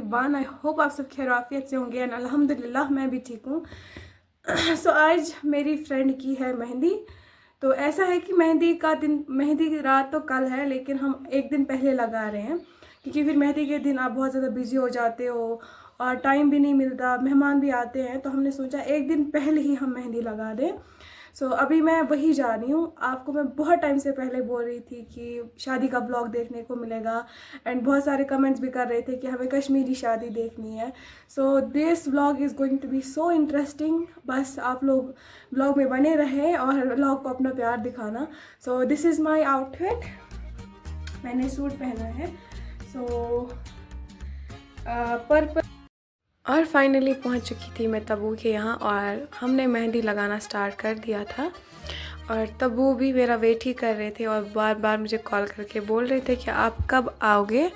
Everyone, I hope आप सब खैर आफियत से होंगे एंड अल्हम्दुलिल्लाह मैं भी ठीक हूँ। सो आज मेरी फ्रेंड की है मेहंदी। तो ऐसा है कि मेहंदी का दिन, मेहंदी की रात तो कल है लेकिन हम एक दिन पहले लगा रहे हैं क्योंकि फिर मेहंदी के दिन आप बहुत ज़्यादा बिजी हो जाते हो और टाइम भी नहीं मिलता, मेहमान भी आते हैं, तो हमने सोचा एक दिन पहले ही हम मेहंदी लगा दें। सो अभी मैं वही जा रही हूँ। आपको मैं बहुत टाइम से पहले बोल रही थी कि शादी का ब्लॉग देखने को मिलेगा एंड बहुत सारे कमेंट्स भी कर रहे थे कि हमें कश्मीरी शादी देखनी है। So this vlog is going to be so interesting. बस आप लोग व्लॉग में बने रहें और व्लॉग को अपना प्यार दिखाना। So this is my outfit, मैंने सूट पहना है। सो पर्पल। और फाइनली पहुंच चुकी थी मैं तब्बू के यहाँ और हमने मेहंदी लगाना स्टार्ट कर दिया था और तब्बू भी मेरा वेट ही कर रहे थे और बार बार मुझे कॉल करके बोल रहे थे कि आप कब आओगे।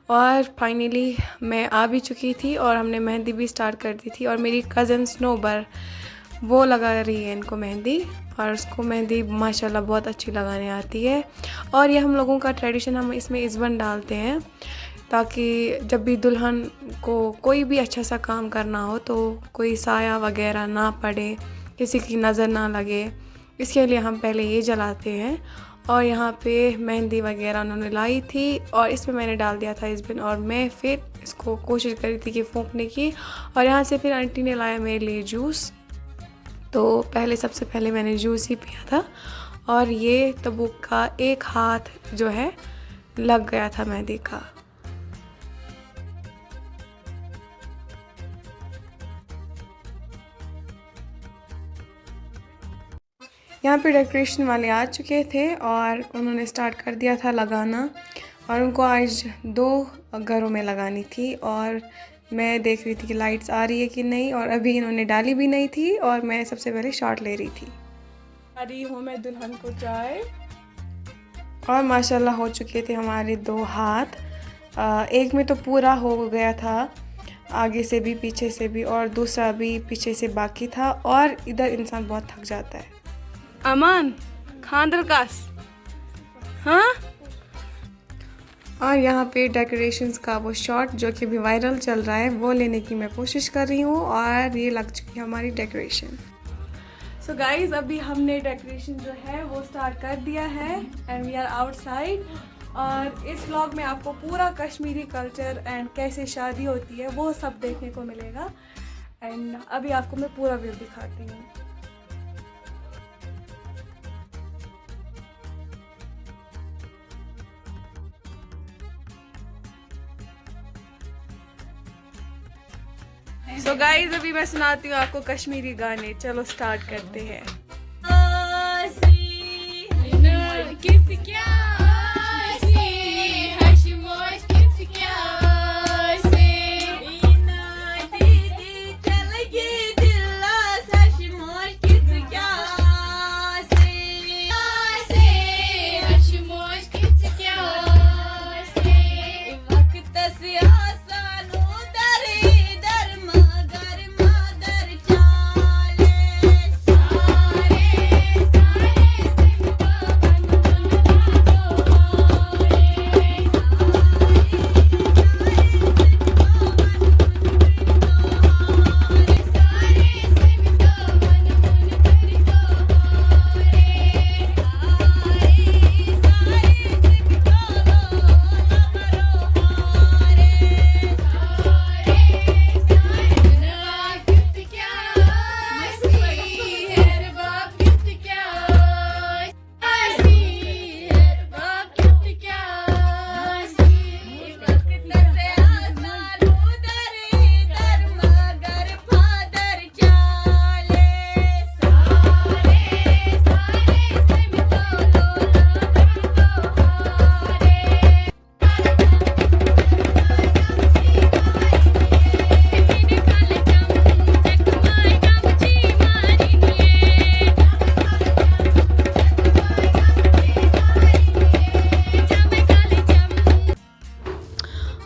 और फाइनली मैं आ भी चुकी थी और हमने मेहंदी भी स्टार्ट कर दी थी और मेरी कज़न स्नोबर वो लगा रही है इनको मेहंदी और उसको मेहंदी माशाल्लाह बहुत अच्छी लगाने आती है। और ये हम लोगों का ट्रेडिशन, हम इसमें इज़बन डालते हैं ताकि जब भी दुल्हन को कोई भी अच्छा सा काम करना हो तो कोई साया वगैरह ना पड़े, किसी की नज़र ना लगे, इसके लिए हम पहले ये जलाते हैं। और यहाँ पे मेहंदी वगैरह उन्होंने लाई थी और इसमें मैंने डाल दिया था इस बिन और मैं फिर इसको कोशिश करी थी कि फूंकने की। और यहाँ से फिर आंटी ने लाया मेरे लिए जूस, तो सबसे पहले मैंने जूस ही पिया था और ये तब्बू का एक हाथ जो है लग गया था मेहंदी का। यहाँ पे डेकोरेशन वाले आ चुके थे और उन्होंने स्टार्ट कर दिया था लगाना और उनको आज 2 घरों में लगानी थी और मैं देख रही थी कि लाइट्स आ रही है कि नहीं और अभी इन्होंने डाली भी नहीं थी और मैं सबसे पहले शॉट ले रही थी। आ रही हूँ मैं दुल्हन को चाय और माशाल्लाह हो चुके थे हमारे 2 हाथ। एक में तो पूरा हो गया था, आगे से भी पीछे से भी, और दूसरा भी पीछे से बाकी था और इधर इंसान बहुत थक जाता है। अमान खानदर कास, हाँ। और यहाँ पे डेकोरेशंस का वो शॉट जो कि भी वायरल चल रहा है वो लेने की मैं कोशिश कर रही हूँ और ये लग चुकी है हमारी डेकोरेशन। सो गाइज अभी हमने डेकोरेशन जो है वो स्टार्ट कर दिया है एंड वी आर आउटसाइड। और इस व्लॉग में आपको पूरा कश्मीरी कल्चर एंड कैसे शादी होती है वो सब देखने को मिलेगा एंड अभी आपको मैं पूरा व्यू दिखाती हूँ। सो गाइज अभी मैं सुनाती हूँ आपको कश्मीरी गाने। चलो स्टार्ट करते हैं।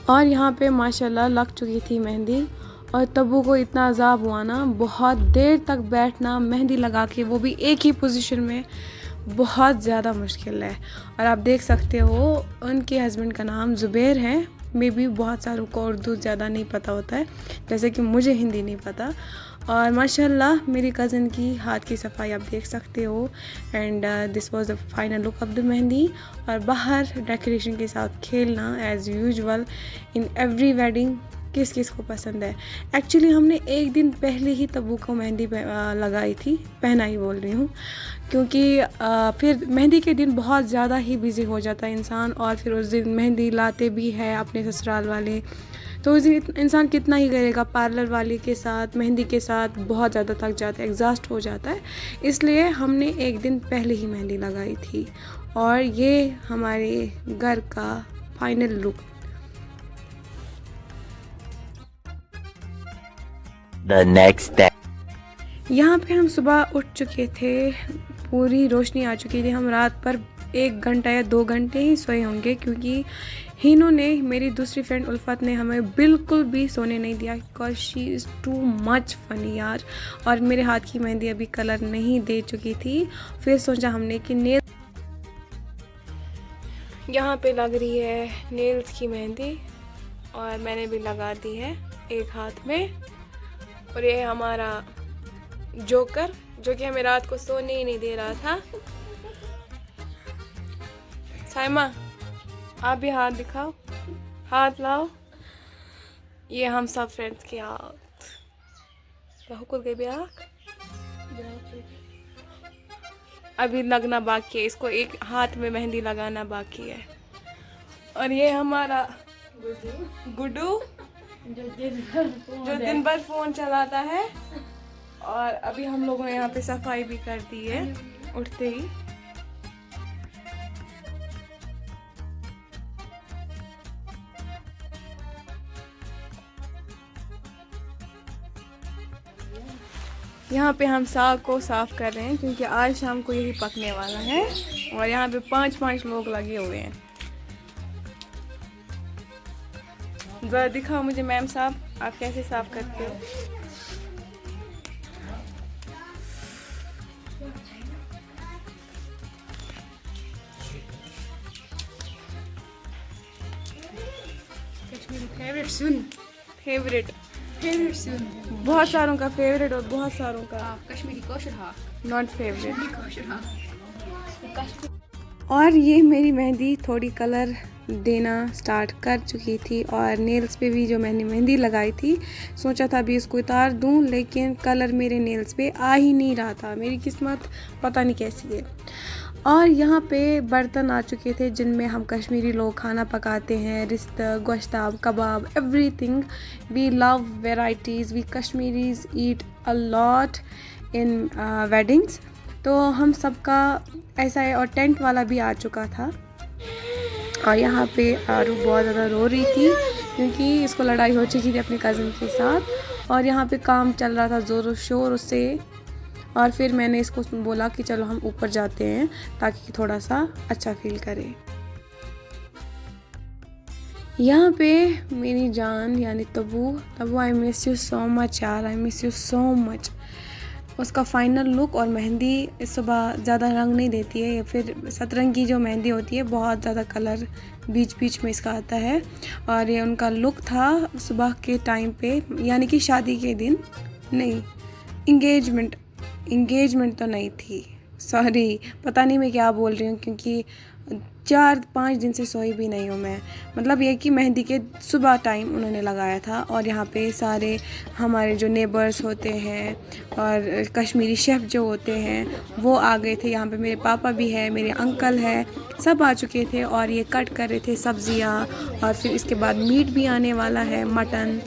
और यहाँ पे माशाल्लाह लग चुकी थी मेहंदी और तब्बू को इतना अजाब हुआ ना, बहुत देर तक बैठना मेहंदी लगा के, वो भी एक ही पोजीशन में, बहुत ज़्यादा मुश्किल है। और आप देख सकते हो उनके हस्बैंड का नाम ज़ुबैर है, मे भी बहुत सारों को उर्दू ज़्यादा नहीं पता होता है, जैसे कि मुझे हिंदी नहीं पता। और माशाल्लाह मेरी कज़न की हाथ की सफाई आप देख सकते हो। And this was the final look of the mehndi. और बाहर डेकोरेशन के साथ खेलना as usual in every wedding किस किस को पसंद है। एक्चुअली हमने एक दिन पहले ही तब्बू को मेहंदी लगाई थी, पहना ही बोल रही हूँ, क्योंकि फिर मेहंदी के दिन बहुत ज़्यादा ही बिज़ी हो जाता है इंसान। और फिर उस दिन मेहंदी लाते भी है अपने ससुराल वाले, तो उस दिन इंसान कितना ही करेगा, पार्लर वाले के साथ मेहंदी के साथ बहुत ज़्यादा थक जाता है, एग्जॉस्ट हो जाता है। इसलिए हमने एक दिन पहले ही मेहंदी लगाई थी। और ये हमारे घर का final look. The next day. यहाँ पे हम सुबह उठ चुके थे, पूरी रोशनी आ चुकी थी। हम रात पर 1 घंटा या 2 घंटे ही सोए होंगे, क्योंकि हिनो ने, मेरी दूसरी फ्रेंड उल्फत ने, हमें बिल्कुल भी सोने नहीं दिया, because she is too much funny यार। और मेरे हाथ की मेहंदी अभी कलर नहीं दे चुकी थी। फिर सोचा हमने कि नेल, यहाँ पे लग रही है नेल्स की मेहंदी, और मैंने भी लगा दी है एक हाथ में। और ये हमारा जोकर, जो कि हमें रात को सोने ही नहीं दे रहा था। साइमा, आप भी हाथ दिखाओ, हाथ लाओ। ये हम सब फ्रेंड्स के हाथ। बहुकुल गए भी आँख अभी लगना बाकी है, इसको एक हाथ में मेहंदी लगाना बाकी है। और ये हमारा गुड्डू जो दिन भर फ़ोन चलाता है। और अभी हम लोगों ने यहाँ पे सफाई भी कर दी है उठते ही। यहाँ पे हम साग को साफ़ कर रहे हैं, क्योंकि आज शाम को यही पकने वाला है। और यहाँ पे 5-5 लोग लगे हुए हैं। ज़रा दिखाओ मुझे मैम साहब, आप कैसे साफ़ करते हो। फेवरेट बहुत सारों का फेवरेट और बहुत सारों का कश्मीरी कोशर हा नॉट फेवरेट। कोशर हा। और ये मेरी मेहंदी थोड़ी कलर देना स्टार्ट कर चुकी थी। और नेल्स पे भी जो मैंने मेहंदी लगाई थी, सोचा था अभी इसको उतार दूं, लेकिन कलर मेरे नेल्स पे आ ही नहीं रहा था। मेरी किस्मत पता नहीं कैसी है। और यहाँ पे बर्तन आ चुके थे जिनमें हम कश्मीरी लोग खाना पकाते हैं, rishta, gushtaba, kebab, everything. We love varieties, we Kashmiris eat a lot in weddings. तो हम सबका ऐसा है। और टेंट वाला भी आ चुका था। और यहाँ पे आरू बहुत ज़्यादा रो रही थी, क्योंकि इसको लड़ाई हो चुकी थी अपनी कज़न के साथ। और यहाँ पे काम चल रहा था ज़ोरों शोर से। और फिर मैंने इसको बोला कि चलो हम ऊपर जाते हैं, ताकि थोड़ा सा अच्छा फील करें। यहाँ पे मेरी जान यानी Tabbu, I miss you so much यार, I miss you so much. उसका फाइनल लुक और मेहंदी सुबह ज़्यादा रंग नहीं देती है, या फिर सतरंगी जो मेहंदी होती है बहुत ज़्यादा कलर बीच बीच में इसका आता है। और ये उनका लुक था सुबह के टाइम पे, यानी कि शादी के दिन नहीं, इंगेजमेंट तो नहीं थी, सॉरी, पता नहीं मैं क्या बोल रही हूँ, क्योंकि 4-5 दिन से सोई भी नहीं हूँ मैं। मतलब ये कि मेहंदी के सुबह टाइम उन्होंने लगाया था। और यहाँ पे सारे हमारे जो नेबर्स होते हैं और कश्मीरी शेफ़ जो होते हैं वो आ गए थे। यहाँ पे मेरे पापा भी है, मेरे अंकल है, सब आ चुके थे। और ये कट कर रहे थे सब्जियाँ। और फिर इसके बाद मीट भी आने वाला है, मटन।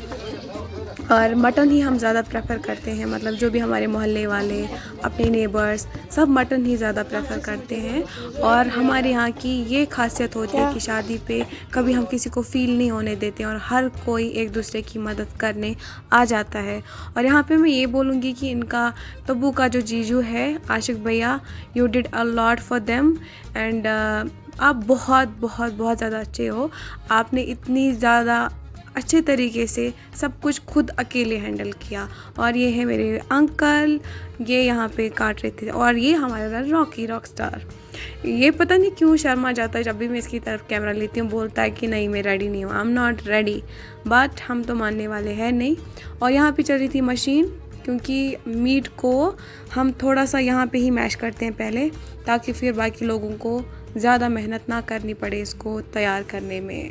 और मटन ही हम ज़्यादा प्रेफर करते हैं, मतलब जो भी हमारे मोहल्ले वाले, अपने नेबर्स, सब मटन ही ज़्यादा प्रेफर करते हैं। और हमारे यहाँ की ये खासियत होती है कि शादी पे कभी हम किसी को फ़ील नहीं होने देते, और हर कोई एक दूसरे की मदद करने आ जाता है। और यहाँ पे मैं ये बोलूँगी कि इनका तब्बू का जो जीजू है आशिक भैया, you did a lot for them. And आप बहुत बहुत बहुत ज़्यादा अच्छे हो। आपने इतनी ज़्यादा अच्छे तरीके से सब कुछ खुद अकेले हैंडल किया। और ये है मेरे अंकल, ये यहाँ पे काट रहे थे। और ये हमारा रॉकी रॉक स्टार, ये पता नहीं क्यों शर्मा जाता है जब भी मैं इसकी तरफ कैमरा लेती हूँ, बोलता है कि नहीं मैं रेडी नहीं हूँ, I am not ready. But हम तो मानने वाले हैं नहीं। और यहाँ पे चल रही थी मशीन, क्योंकि मीट को हम थोड़ा सा यहाँ पे ही मैश करते हैं पहले, ताकि फिर बाकी लोगों को ज़्यादा मेहनत ना करनी पड़े इसको तैयार करने में।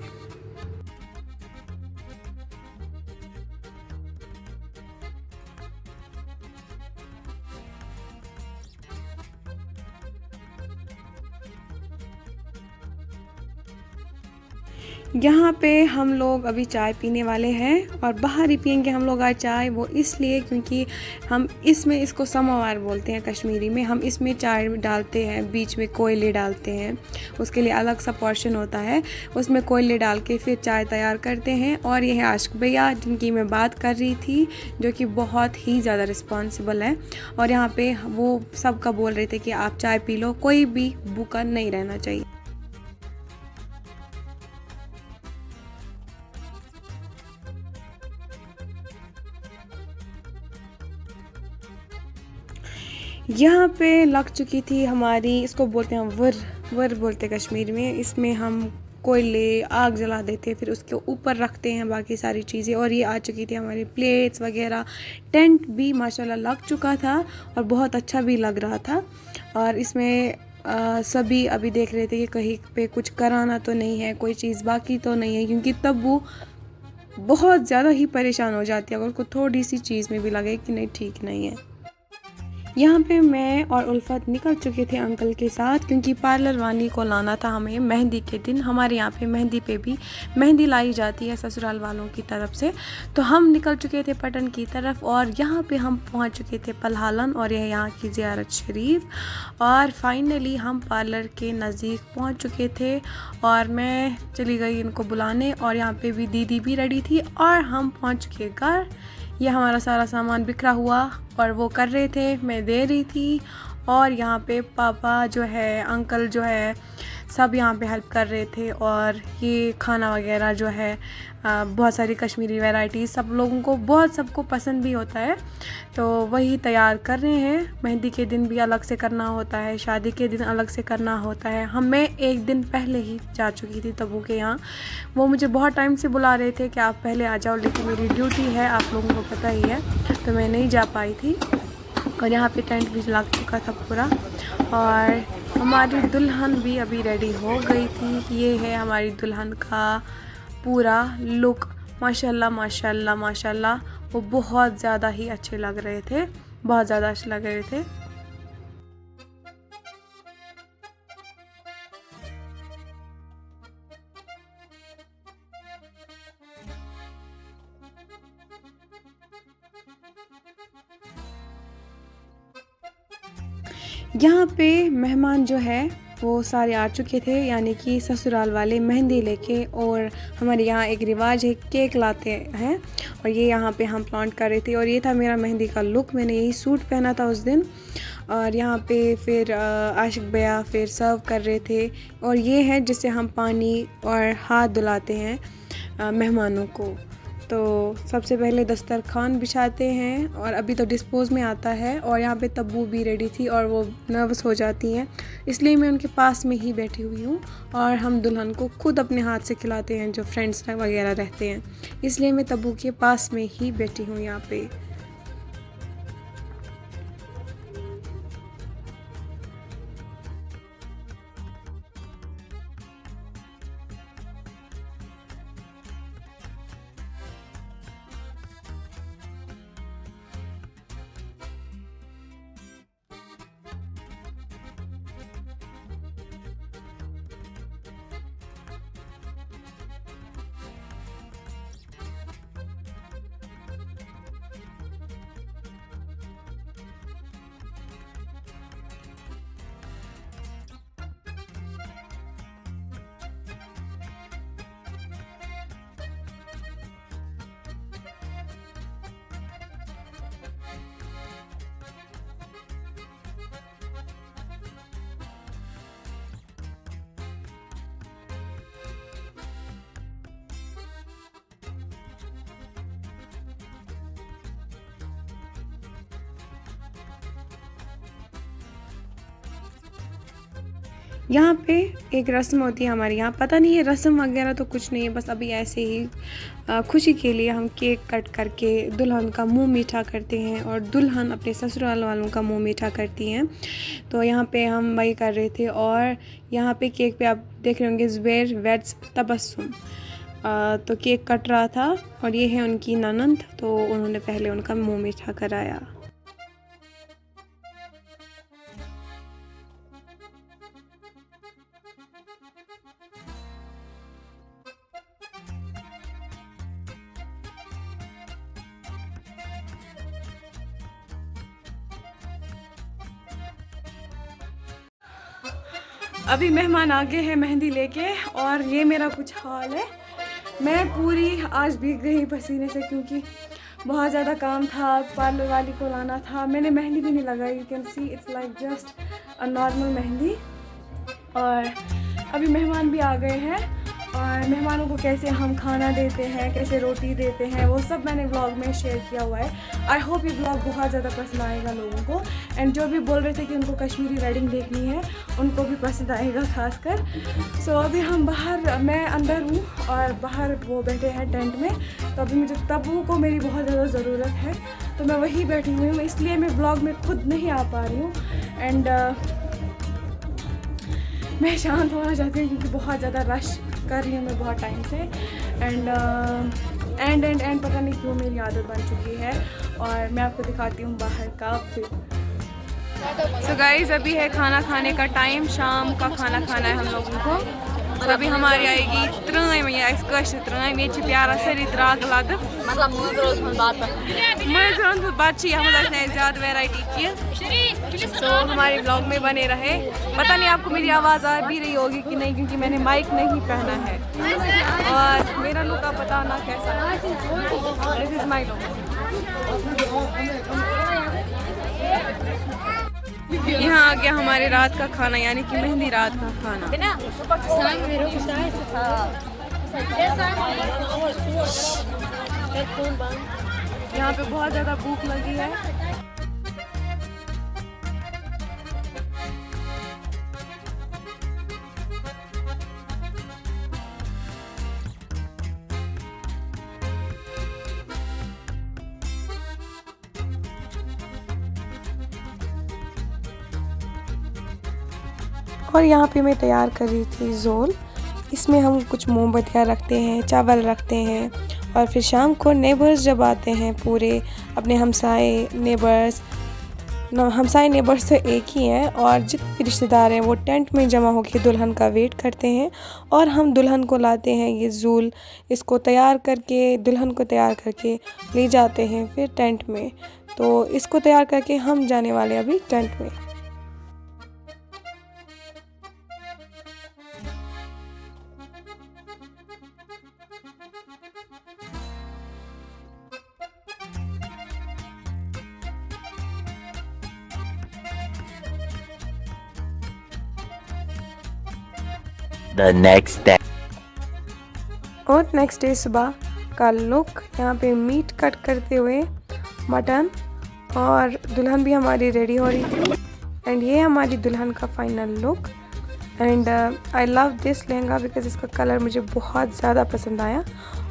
यहाँ पे हम लोग अभी चाय पीने वाले हैं और बाहर ही पियेंगे हम लोग आज चाय। वो इसलिए क्योंकि हम इसमें, इसको समोवार बोलते हैं कश्मीरी में, हम इसमें चाय डालते हैं, बीच में कोयले डालते हैं, उसके लिए अलग सा पोर्शन होता है, उसमें कोयले डाल के फिर चाय तैयार करते हैं। और ये है आशिक भैया जिनकी मैं बात कर रही थी, जो कि बहुत ही ज़्यादा रिस्पॉन्सिबल है। और यहाँ पे वो सबका बोल रहे थे कि आप चाय पी लो, कोई भी भूखा नहीं रहना चाहिए। यहाँ पे लग चुकी थी हमारी, इसको बोलते हैं वर बोलते हैं कश्मीर में। इसमें हम कोयले आग जला देते हैं, फिर उसके ऊपर रखते हैं बाकी सारी चीज़ें। और ये आ चुकी थी हमारी प्लेट्स वगैरह। टेंट भी माशाल्लाह लग चुका था और बहुत अच्छा भी लग रहा था। और इसमें सभी अभी देख रहे थे कि कहीं पे कुछ कराना तो नहीं है, कोई चीज़ बाकी तो नहीं है, क्योंकि तब वो बहुत ज़्यादा ही परेशान हो जाती है अगर उसको थोड़ी सी चीज़ में भी लगे कि नहीं ठीक नहीं है। यहाँ पे मैं और उल्फत निकल चुके थे अंकल के साथ, क्योंकि पार्लर वाली को लाना था हमें मेहंदी के दिन। हमारे यहाँ पे मेहंदी पे भी मेहंदी लाई जाती है ससुराल वालों की तरफ से। तो हम निकल चुके थे पटन की तरफ और यहाँ पे हम पहुँच चुके थे पलहालन, और यह यहाँ की ज़ियारत शरीफ। और फाइनली हम पार्लर के नज़दीक पहुँच चुके थे और मैं चली गई इनको बुलाने। और यहाँ पर भी दीदी भी रेडी थी और हम पहुँच चुके घर। ये हमारा सारा सामान बिखरा हुआ और वो कर रहे थे, मैं दे रही थी। और यहाँ पे पापा जो है, अंकल जो है, सब यहाँ पे हेल्प कर रहे थे। और ये खाना वगैरह जो है बहुत सारी कश्मीरी वैरायटीज़ सब लोगों को, बहुत सबको पसंद भी होता है, तो वही तैयार कर रहे हैं। मेहंदी के दिन भी अलग से करना होता है, शादी के दिन अलग से करना होता है। मैं एक दिन पहले ही जा चुकी थी तब्बू के यहाँ। वो मुझे बहुत टाइम से बुला रहे थे कि आप पहले आ जाओ, लेकिन मेरी ड्यूटी है, आप लोगों को पता ही है, तो मैं नहीं जा पाई थी। और यहाँ पे टेंट भी लग चुका था पूरा। और हमारी दुल्हन भी अभी रेडी हो गई थी। ये है हमारी दुल्हन का पूरा लुक। माशाल्लाह माशाल्लाह माशाल्लाह, वो बहुत ज़्यादा ही अच्छे लग रहे थे, बहुत ज़्यादा अच्छे लग रहे थे। यहाँ पे मेहमान जो है वो सारे आ चुके थे, यानी कि ससुराल वाले मेहंदी लेके। और हमारे यहाँ एक रिवाज है, केक लाते हैं, और ये यहाँ पे हम प्लांट कर रहे थे। और ये था मेरा मेहंदी का लुक, मैंने यही सूट पहना था उस दिन। और यहाँ पे फिर आशिक भैया फिर सर्व कर रहे थे। और ये है जिससे हम पानी और हाथ धुलाते हैं मेहमानों को। तो सबसे पहले दस्तरखान बिछाते हैं और अभी तो डिस्पोज में आता है। और यहाँ पे तब्बू भी रेडी थी और वो नर्वस हो जाती हैं, इसलिए मैं उनके पास में ही बैठी हुई हूँ। और हम दुल्हन को खुद अपने हाथ से खिलाते हैं, जो फ्रेंड्स वगैरह रहते हैं, इसलिए मैं तब्बू के पास में ही बैठी हूँ यहाँ पे। यहाँ पे एक रस्म होती है हमारे यहाँ, पता नहीं ये रस्म वगैरह तो कुछ नहीं है, बस अभी ऐसे ही खुशी के लिए हम केक कट करके दुल्हन का मुंह मीठा करते हैं और दुल्हन अपने ससुराल वालों का मुंह मीठा करती हैं। तो यहाँ पे हम वही कर रहे थे और यहाँ पे केक पे आप देख रहे होंगे ज़ुबैर वेड्स तबस्सुम। तो केक कट रहा था और ये है उनकी ननंद, तो उन्होंने पहले उनका मुंह मीठा कराया। अभी मेहमान आ गए हैं मेहंदी लेके और ये मेरा कुछ हाल है। मैं पूरी आज भीग गई पसीने से क्योंकि बहुत ज़्यादा काम था, पार्लर वाली को लाना था। मैंने मेहंदी भी नहीं लगाई, you can see it's like just a normal mehndi. और अभी मेहमान भी आ गए हैं और मेहमानों को कैसे हम खाना देते हैं, कैसे रोटी देते हैं, वो सब मैंने व्लॉग में शेयर किया हुआ है। आई होप ये व्लॉग बहुत ज़्यादा पसंद आएगा लोगों को। एंड जो भी बोल रहे थे कि उनको कश्मीरी वेडिंग देखनी है उनको भी पसंद आएगा खासकर। सो अभी हम बाहर, मैं अंदर हूँ और बाहर वो बैठे हैं टेंट में। तो अभी मुझे तब्बू को मेरी बहुत ज़्यादा ज़रूरत है, तो मैं वहीं बैठी हुई हूँ, इसलिए मैं व्लॉग में खुद नहीं आ पा रही हूँ। एंड मैं शांत होना चाहती हूँ क्योंकि बहुत ज़्यादा रश कर रही हूँ मैं बहुत टाइम से। एंड पता नहीं क्यों मेरी आदत बन चुकी है। और मैं आपको दिखाती हूँ बाहर का फिर। सो गाइस अभी है खाना खाने का टाइम, शाम का खाना खाना है हम लोगों को। तो अभी हमारी आएगी त्राम या त्राम, ये प्यारा सारी त्राग लद मज ज़्यादा वेराइटी की। तो हमारे ब्लॉग में बने रहे। पता नहीं आपको मेरी आवाज़ आ भी रही होगी कि नहीं, क्योंकि मैंने माइक नहीं पहना है और मेरा लुक का पता ना कैसा है। This is my look. यहाँ आ गया हमारे रात का खाना, यानी कि मेहंदी रात का खाना। यहाँ पे बहुत ज़्यादा भूख लगी है। और यहाँ पे मैं तैयार कर रही थी ज़ोल। इसमें हम कुछ मोमबत्तियाँ रखते हैं, चावल रखते हैं और फिर शाम को नेबर्स जब आते हैं पूरे अपने हमसाए नेबर्स तो एक ही हैं और जितने भी रिश्तेदार हैं वो टेंट में जमा होकर दुल्हन का वेट करते हैं और हम दुल्हन को लाते हैं ये ज़ूल, इसको तैयार करके दुल्हन को तैयार करके ले जाते हैं फिर टेंट में। तो इसको तैयार करके हम जाने वाले अभी टेंट में। The next day. और नेक्स्ट डे सुबह का लुक, यहाँ पे मीट कट करते हुए मटन और दुल्हन भी हमारी रेडी हो रही थी। एंड ये हमारी दुल्हन का final look. And I love this lehenga because इसका कलर मुझे बहुत ज़्यादा पसंद आया।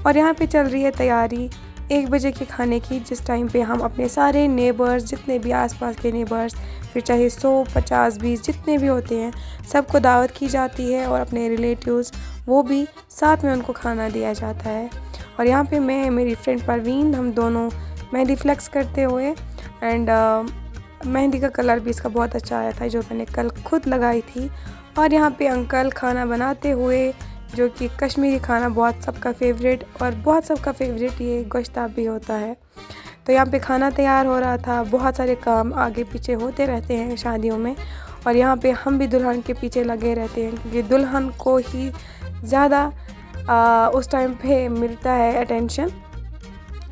और यहाँ पे चल रही है तैयारी 1 बजे के खाने की, जिस टाइम पे हम अपने सारे नेबर्स, जितने भी आसपास के नेबर्स, फिर चाहे 100, 50, 20 जितने भी होते हैं, सबको दावत की जाती है और अपने रिलेटिव्स वो भी साथ में उनको खाना दिया जाता है। और यहाँ पे मैं, मेरी फ्रेंड परवीन, हम दोनों मेहंदी फ्लेक्स करते हुए। एंड मेहंदी का कलर भी इसका बहुत अच्छा आया था जो मैंने कल खुद लगाई थी। और यहाँ पे अंकल खाना बनाते हुए, जो कि कश्मीरी खाना बहुत सबका फेवरेट, और बहुत सबका फेवरेट ये गोश्ताब भी होता है। तो यहाँ पे खाना तैयार हो रहा था। बहुत सारे काम आगे पीछे होते रहते हैं शादियों में और यहाँ पे हम भी दुल्हन के पीछे लगे रहते हैं क्योंकि दुल्हन को ही ज़्यादा उस टाइम पे मिलता है अटेंशन।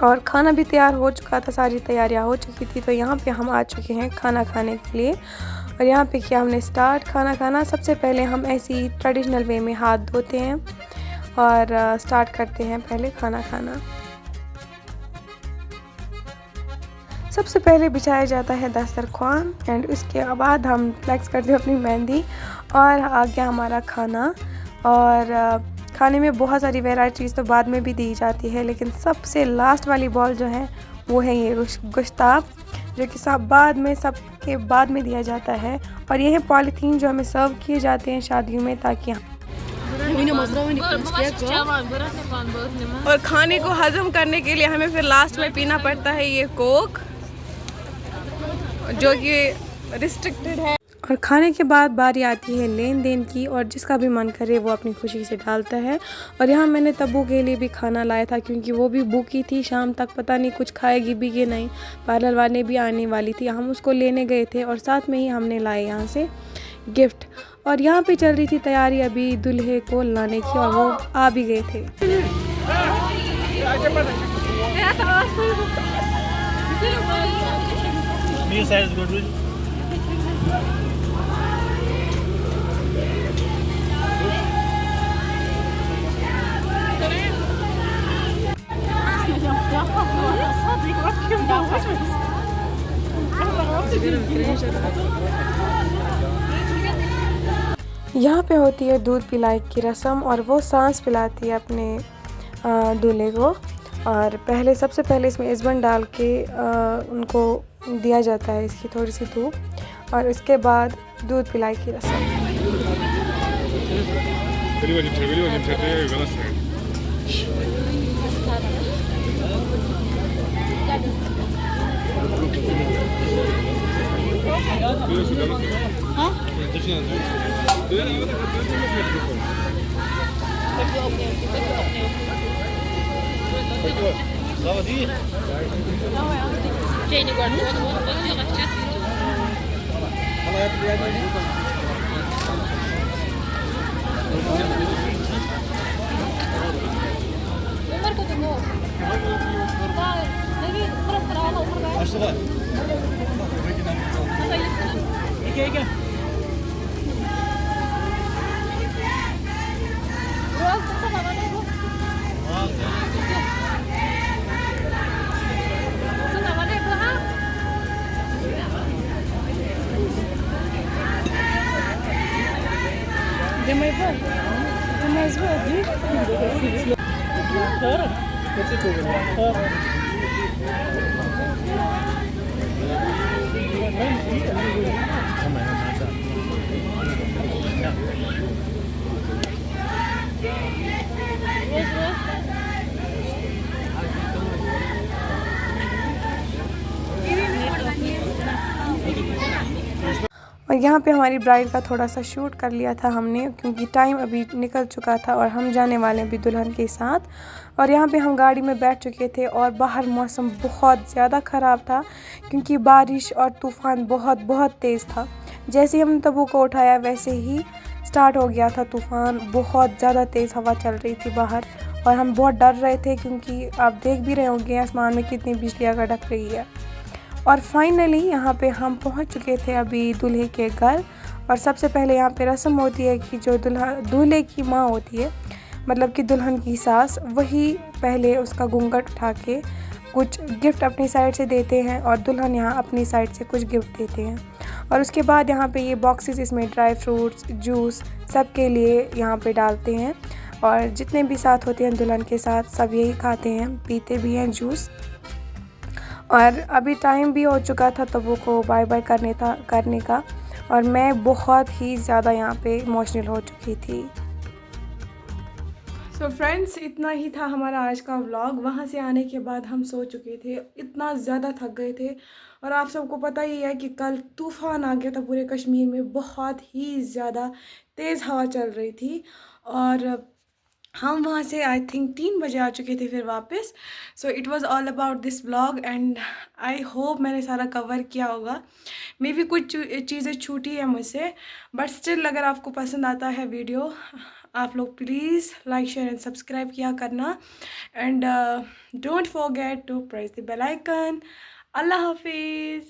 और खाना भी तैयार हो चुका था, सारी तैयारियाँ हो चुकी थी। तो यहाँ पे हम आ चुके हैं खाना खाने के लिए। और यहाँ पे किया हमने स्टार्ट खाना खाना। सबसे पहले हम ऐसे ही ट्रेडिशनल वे में हाथ धोते हैं और स्टार्ट करते हैं पहले खाना खाना। सबसे पहले बिछाया जाता है दस्तरख्वान एंड उसके बाद हम फ्लेक्स करते हैं अपनी मेहंदी। और आ गया हमारा खाना। और खाने में बहुत सारी वैराइटीज़ तो बाद में भी दी जाती है, लेकिन सबसे लास्ट वाली बॉल जो है वो है ये गोश्ताब, जो कि सब बाद में सबके बाद में दिया जाता है। और ये है पॉलीथीन जो हमें सर्व किए जाते हैं शादियों में, ताकि और खाने को हजम करने के लिए हमें फिर लास्ट में पीना पड़ता है ये कोक, जो कि रिस्ट्रिक्टेड है। और खाने के बाद बारी आती है लेन देन की, और जिसका भी मन करे वो अपनी खुशी से डालता है। और यहाँ मैंने तब्बू के लिए भी खाना लाया था, क्योंकि वो भी भूखी थी, शाम तक पता नहीं कुछ खाएगी भी कि नहीं। पार्लर वाले भी आने वाली थी, हम उसको लेने गए थे और साथ में ही हमने लाए यहाँ से गिफ्ट। और यहाँ पे चल रही थी तैयारी अभी दूल्हे को लाने की, और वो आ भी गए थे। यहाँ पे होती है दूध पिलाई की रस्म, और वो सांस पिलाती है अपने दूल्हे को। और सबसे पहले इसमें इस्बन डाल के उनको दिया जाता है इसकी थोड़ी सी धूप, और इसके बाद दूध पिलाई की रस्म। और यहाँ पे हमारी ब्राइड का थोड़ा सा शूट कर लिया था हमने, क्योंकि टाइम अभी निकल चुका था और हम जाने वाले हैं अभी दुल्हन के साथ। और यहाँ पे हम गाड़ी में बैठ चुके थे और बाहर मौसम बहुत ज़्यादा ख़राब था, क्योंकि बारिश और तूफ़ान बहुत तेज़ था। जैसे ही हमने तब्बू को उठाया वैसे ही स्टार्ट हो गया था तूफ़ान। बहुत ज़्यादा तेज़ हवा चल रही थी बाहर, और हम बहुत डर रहे थे, क्योंकि आप देख भी रहे होंगे आसमान में कितनी बिजलियाँ कड़क रही है। और फाइनली यहाँ पे हम पहुँच चुके थे अभी दूल्हे के घर। और सबसे पहले यहाँ पे रस्म होती है कि जो दूल्हे की माँ होती है, मतलब कि दुल्हन की सास, वही पहले उसका घूंघट उठा के कुछ गिफ्ट अपनी साइड से देते हैं, और दुल्हन यहाँ अपनी साइड से कुछ गिफ्ट देते हैं। और उसके बाद यहाँ पे ये बॉक्सेस, इसमें ड्राई फ्रूट्स, जूस सब के लिए यहाँ पे डालते हैं। और जितने भी साथ होते हैं दुल्हन के साथ, सब यही खाते हैं, पीते भी हैं जूस। और अभी टाइम भी हो चुका था तब्बू को बाय बाय करने का, और मैं बहुत ही ज़्यादा यहाँ पे इमोशनल हो चुकी थी। सो फ्रेंड्स, इतना ही था हमारा आज का व्लॉग। वहाँ से आने के बाद हम सो चुके थे, इतना ज़्यादा थक गए थे। और आप सबको पता ही है कि कल तूफ़ान आ गया था पूरे कश्मीर में, बहुत ही ज़्यादा तेज़ हवा चल रही थी। और हम वहाँ से आई थिंक 3 बजे आ चुके थे फिर वापस। So it was all about this vlog, and I hope मैंने सारा कवर किया होगा। मे भी कुछ चीज़ें छूटी है मुझसे, बट स्टिल अगर आपको पसंद आता है वीडियो, आप लोग please like, share and subscribe किया करना। And don't forget to press the bell icon. अल्लाह हाफिज़।